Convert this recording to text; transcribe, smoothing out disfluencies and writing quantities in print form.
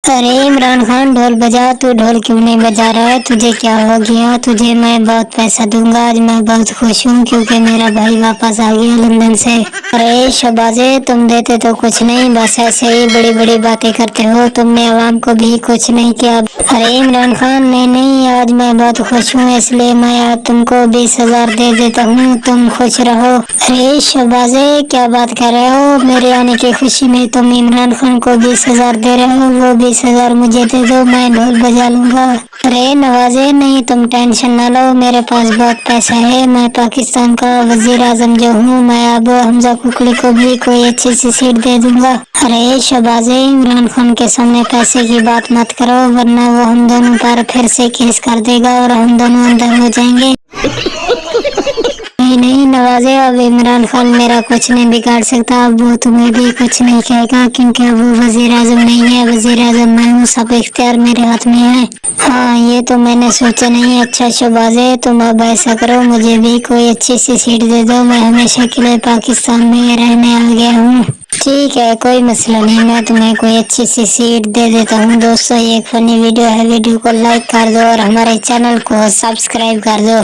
अरे इमरान खान, ढोल बजा। तू ढोल क्यों नहीं बजा रहा है? तुझे क्या हो गया? तुझे मैं बहुत पैसा दूंगा। आज मैं बहुत खुश हूँ क्योंकि मेरा भाई वापस आ गया लंदन से। अरे शबाजे, तुम देते तो कुछ नहीं, बस ऐसे ही बड़ी बड़ी बातें करते हो। तुमने आवाम को भी कुछ नहीं किया। अरे इमरान खान, नहीं, आज मैं बहुत खुश हूँ, इसलिए मैं आज तुमको 20,000 दे देता हूँ। तुम खुश रहो। अरे शबाजे, क्या बात कर रहे हो? मेरे आने की खुशी में तुम इमरान खान को 20,000 दे रहे हो? वो 20,000 मुझे दे दो, मैं ढोल बजा लूंगा। अरे नवाजे, नहीं, तुम टेंशन ना लो, मेरे पास बहुत पैसा है। मैं पाकिस्तान का वजीर आजम जो हूँ, मैं अब हमजा कुकली को भी कोई अच्छी सी सीट दे दूंगा। अरे शबाजे, इमरान खान के सामने पैसे की बात मत करो, वरना वो हम दोनों पर फिर से केस कर देगा और हम दोनों अंदर हो जाएंगे। नहीं नहीं नवाजे, अब इमरान खान मेरा कुछ नहीं बिगाड़ सकता। अब वो तुम्हें भी कुछ नहीं कहेगा क्योंकि अब वो वजीर आजम नहीं है। वजीर आजम मैं हूँ, सब इख्तियार मेरे हाथ में है। हाँ, ये तो मैंने सोचा नहीं। अच्छा शबाजे, तुम अब ऐसा करो, मुझे भी कोई अच्छी सी सीट दे दो। मैं हमेशा के लिए पाकिस्तान में रहने आ गया हूँ। ठीक है, कोई मसला नहीं, मैं तुम्हें कोई अच्छी सी सीट दे देता हूँ। दोस्तों, ये एक फनी वीडियो है, वीडियो को लाइक कर दो और हमारे चैनल को सब्सक्राइब कर दो।